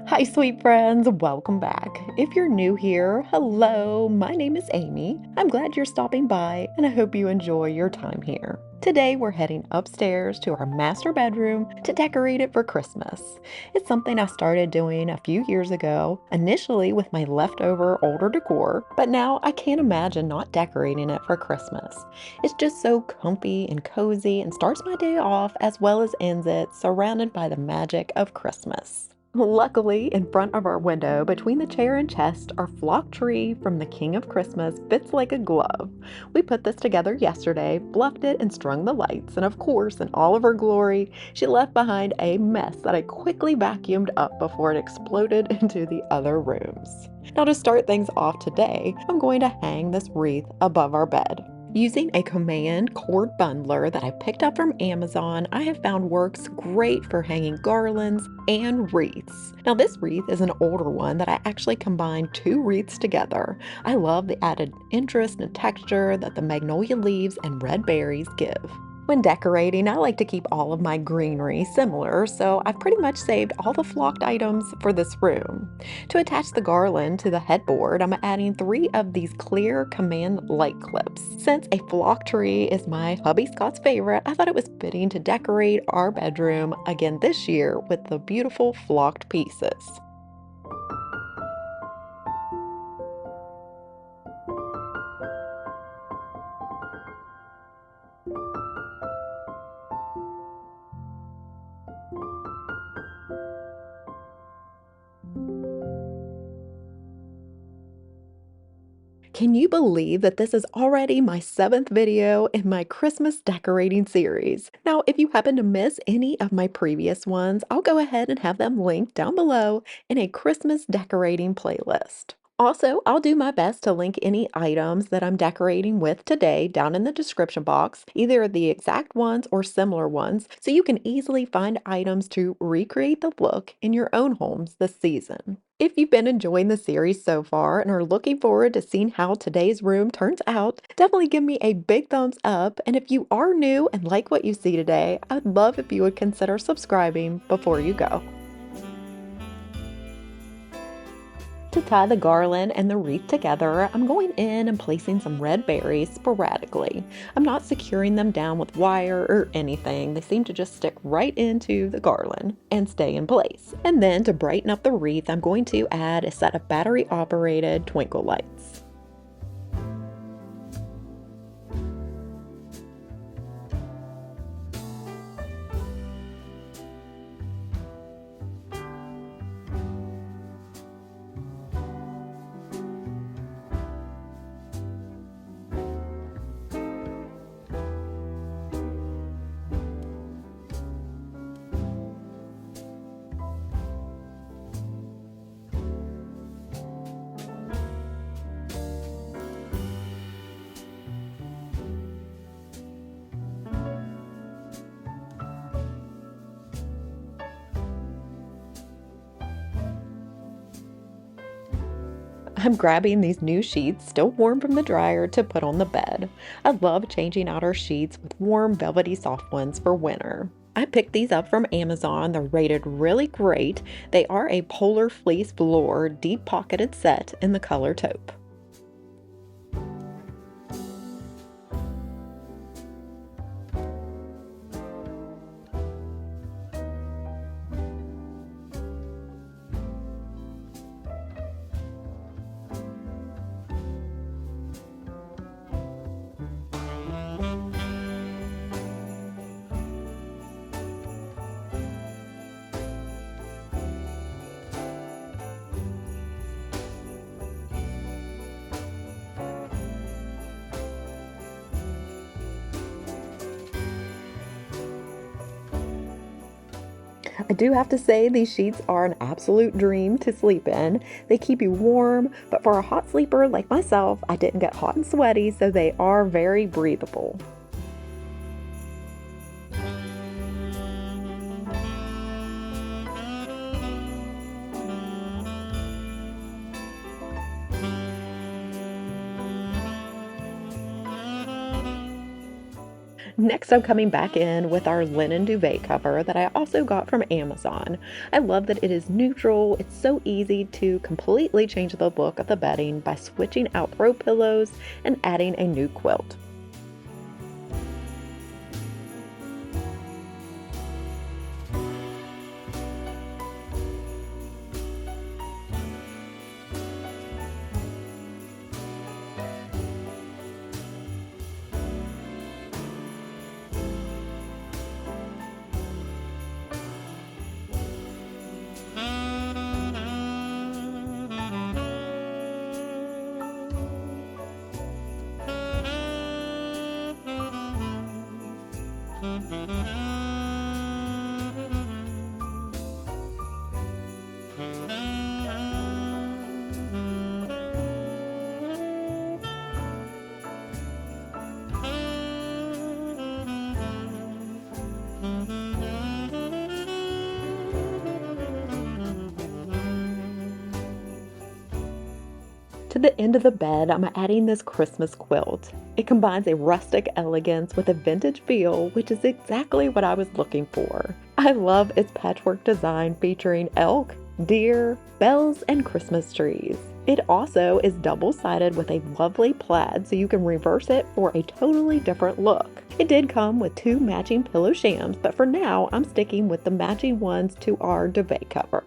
Hi, sweet friends. Welcome back. If you're new here, hello. My name is Amy. I'm glad you're stopping by, and I hope you enjoy your time here. Today, we're heading upstairs to our master bedroom to decorate it for Christmas. It's something I started doing a few years ago, initially with my leftover older decor, but now I can't imagine not decorating it for Christmas. It's just so comfy and cozy and starts my day off as well as ends it surrounded by the magic of Christmas. Luckily, in front of our window, between the chair and chest, our flock tree from the King of Christmas fits like a glove. We put this together yesterday, bluffed it, and strung the lights, and of course, in all of her glory, she left behind a mess that I quickly vacuumed up before it exploded into the other rooms. Now, to start things off today, I'm going to hang this wreath above our bed. Using a command cord bundler that I picked up from Amazon, I have found works great for hanging garlands and wreaths. Now, this wreath is an older one that I actually combined two wreaths together. I love the added interest and texture that the magnolia leaves and red berries give. When decorating, I like to keep all of my greenery similar, so I've pretty much saved all the flocked items for this room. To attach the garland to the headboard, I'm adding 3 of these clear command light clips. Since a flock tree is my hubby Scott's favorite, I thought it was fitting to decorate our bedroom again this year with the beautiful flocked pieces. Can you believe that this is already my 7th video in my Christmas decorating series? Now, if you happen to miss any of my previous ones, I'll go ahead and have them linked down below in a Christmas decorating playlist. Also, I'll do my best to link any items that I'm decorating with today down in the description box, either the exact ones or similar ones, so you can easily find items to recreate the look in your own homes this season. If you've been enjoying the series so far and are looking forward to seeing how today's room turns out, definitely give me a big thumbs up. And if you are new and like what you see today, I'd love if you would consider subscribing before you go. To tie the garland and the wreath together, I'm going in and placing some red berries sporadically. I'm not securing them down with wire or anything. They seem to just stick right into the garland and stay in place. And then to brighten up the wreath, I'm going to add a set of battery-operated twinkle lights. I'm grabbing these new sheets, still warm from the dryer, to put on the bed. I love changing out our sheets with warm, velvety, soft ones for winter. I picked these up from Amazon. They're rated really great. They are a polar fleece velour deep pocketed set in the color taupe. I do have to say these sheets are an absolute dream to sleep in. They keep you warm, but for a hot sleeper like myself, I didn't get hot and sweaty, so they are very breathable. Next, I'm coming back in with our linen duvet cover that I also got from Amazon. I love that it is neutral. It's so easy to completely change the look of the bedding by switching out throw pillows and adding a new quilt. To the end of the bed, I'm adding this Christmas quilt. It combines a rustic elegance with a vintage feel, which is exactly what I was looking for. I love its patchwork design featuring elk, deer, bells, and Christmas trees. It also is double-sided with a lovely plaid so you can reverse it for a totally different look. It did come with 2 matching pillow shams, but for now I'm sticking with the matching ones to our duvet cover.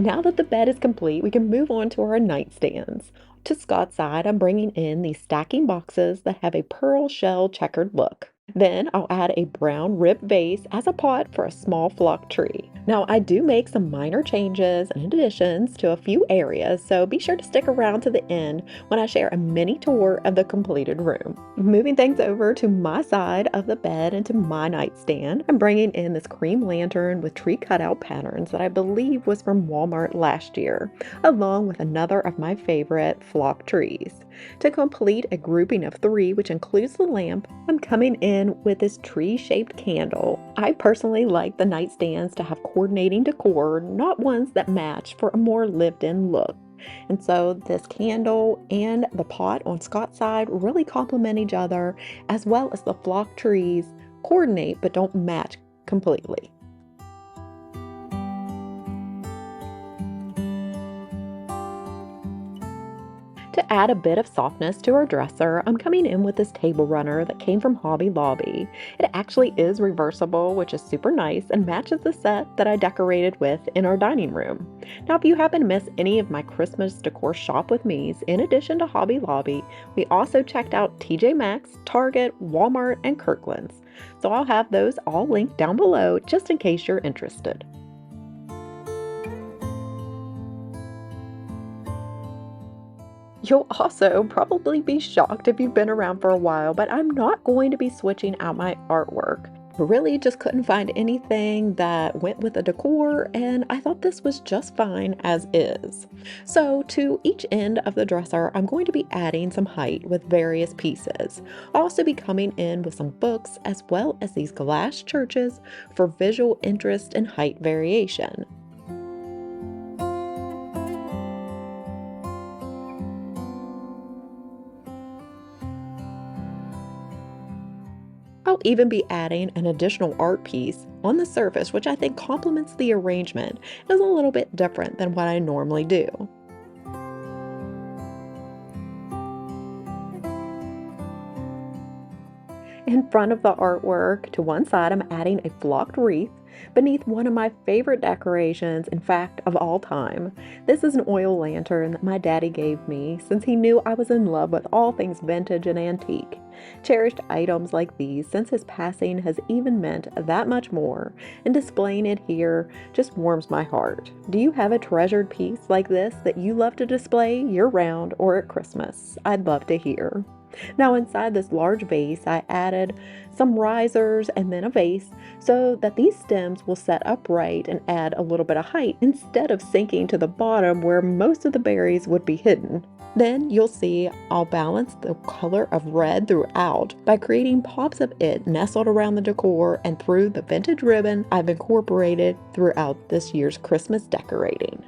Now that the bed is complete, we can move on to our nightstands. To Scott's side, I'm bringing in these stacking boxes that have a pearl shell checkered look. Then I'll add a brown ribbed vase as a pot for a small flock tree. Now I do make some minor changes and additions to a few areas, so be sure to stick around to the end when I share a mini tour of the completed room. Moving things over to my side of the bed and to my nightstand, I'm bringing in this cream lantern with tree cutout patterns that I believe was from Walmart last year, along with another of my favorite flock trees. To complete a grouping of 3, which includes the lamp, I'm coming in with this tree-shaped candle. I personally like the nightstands to have coordinating decor, not ones that match, for a more lived-in look. And so this candle and the pot on Scott's side really complement each other, as well as the flock trees coordinate but don't match completely. To add a bit of softness to our dresser, I'm coming in with this table runner that came from Hobby Lobby. It actually is reversible, which is super nice and matches the set that I decorated with in our dining room. Now, if you happen to miss any of my Christmas decor shop with me's, in addition to Hobby Lobby, we also checked out TJ Maxx, Target, Walmart, and Kirklands. So I'll have those all linked down below just in case you're interested. You'll also probably be shocked if you've been around for a while, but I'm not going to be switching out my artwork. I really just couldn't find anything that went with the decor, and I thought this was just fine as is. So to each end of the dresser, I'm going to be adding some height with various pieces. I'll also be coming in with some books as well as these glass churches for visual interest and height variation. I'll even be adding an additional art piece on the surface, which I think complements the arrangement and is a little bit different than what I normally do. In front of the artwork, to one side, I'm adding a flocked wreath beneath one of my favorite decorations, in fact, of all time. This is an oil lantern that my daddy gave me since he knew I was in love with all things vintage and antique. Cherished items like these since his passing has even meant that much more, and displaying it here just warms my heart. Do you have a treasured piece like this that you love to display year-round or at Christmas? I'd love to hear. Now inside this large vase, I added some risers and then a vase so that these stems will set upright and add a little bit of height instead of sinking to the bottom where most of the berries would be hidden. Then you'll see I'll balance the color of red throughout by creating pops of it nestled around the decor and through the vintage ribbon I've incorporated throughout this year's Christmas decorating.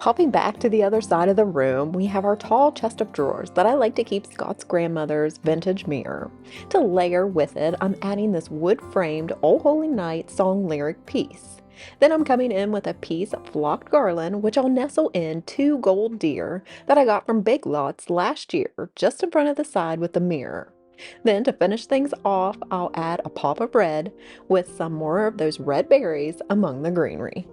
Hopping back to the other side of the room, we have our tall chest of drawers that I like to keep Scott's grandmother's vintage mirror. To layer with it, I'm adding this wood-framed "O Holy Night" song lyric piece. Then I'm coming in with a piece of flocked garland, which I'll nestle in two gold deer that I got from BigLots last year, just in front of the side with the mirror. Then to finish things off, I'll add a pop of red with some more of those red berries among the greenery.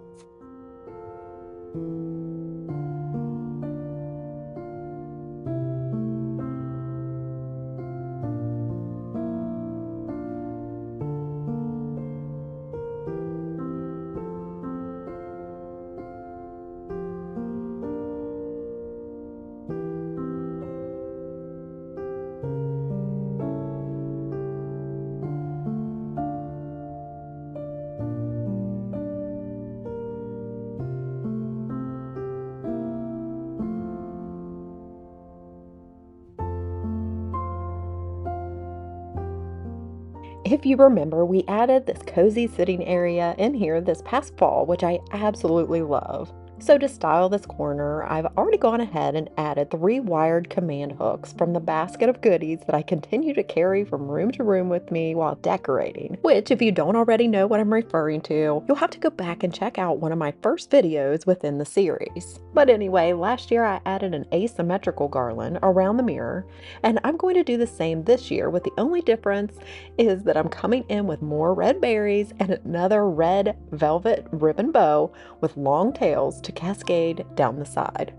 If you remember, we added this cozy sitting area in here this past fall, which I absolutely love. So to style this corner, I've already gone ahead and added 3 wired command hooks from the basket of goodies that I continue to carry from room to room with me while decorating, which if you don't already know what I'm referring to, you'll have to go back and check out one of my first videos within the series. But anyway, last year I added an asymmetrical garland around the mirror, and I'm going to do the same this year, with the only difference is that I'm coming in with more red berries and another red velvet ribbon bow with long tails to cascade down the side.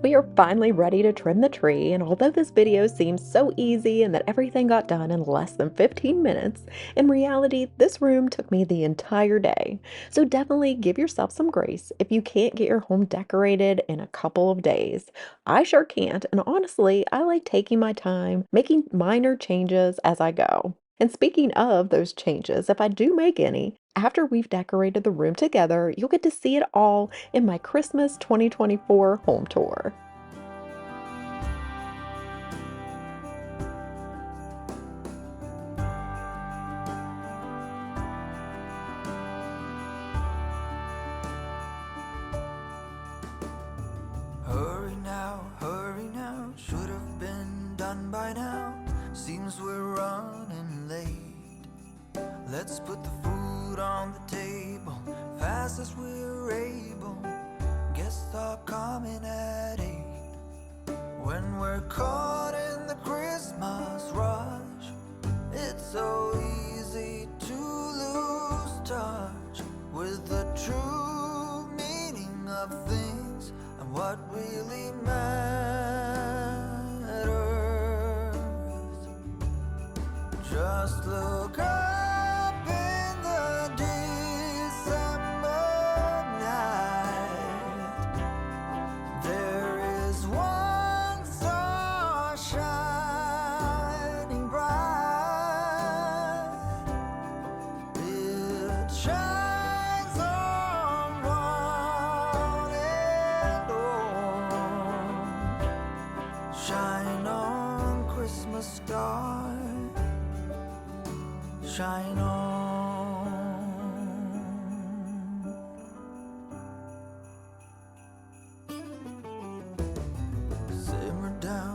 We are finally ready to trim the tree, and although this video seems so easy and that everything got done in less than 15 minutes, in reality, this room took me the entire day. So definitely give yourself some grace if you can't get your home decorated in a couple of days. I sure can't, and honestly, I like taking my time, making minor changes as I go. And speaking of those changes, if I do make any, after we've decorated the room together, you'll get to see it all in my Christmas 2024 home tour. Hurry now, should have been done by now. Seems we're running late. Let's put the food on the table, fast as we're able. Guests are coming at 8. When we're caught in the Christmas rush, it's so easy to lose touch with the true meaning of things and what really matters. Just look up in the December night. There is one star shining bright. It shines on one and all. Shine on, Christmas star. Shine on.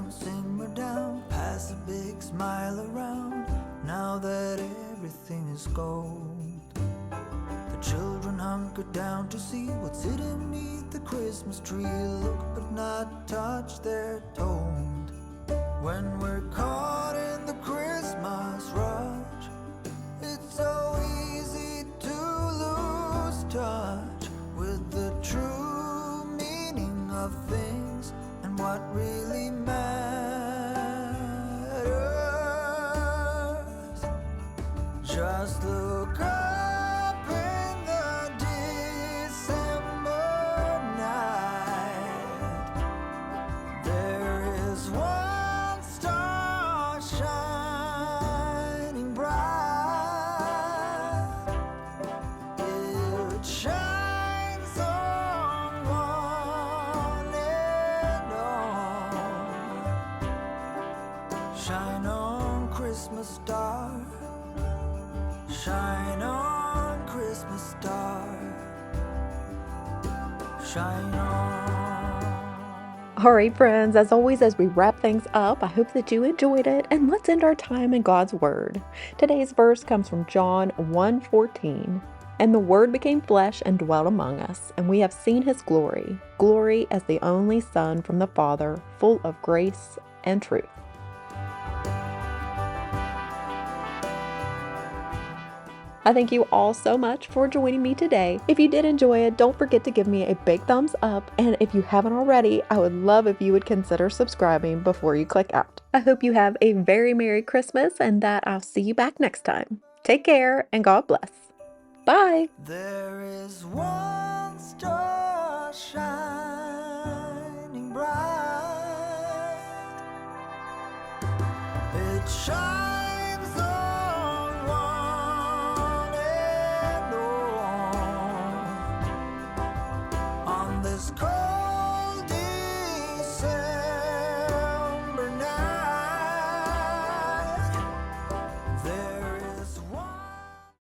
Simmer down, pass a big smile around. Now that everything is gold, the children hunker down to see what's hidden beneath the Christmas tree. Look but not touch, they're told. When we're caught in the Christmas rush, it's so easy to lose touch with the true meaning of things and what really matters. Just look up in the December night. There is one star shining bright. It shines on one and all. Shine on, Christmas star. Shine on, Christmas star. Shine on. All right, friends, as always, as we wrap things up, I hope that you enjoyed it, and let's end our time in God's Word. Today's verse comes from John 1:14. And the Word became flesh and dwelt among us, and we have seen His glory, glory as the only Son from the Father, full of grace and truth. I thank you all so much for joining me today. If you did enjoy it, don't forget to give me a big thumbs up, and if you haven't already, I would love if you would consider subscribing before you click out. I hope you have a very Merry Christmas and that I'll see you back next time. Take care and God bless. Bye! There is one star shining bright. It shines on one and all. On this cold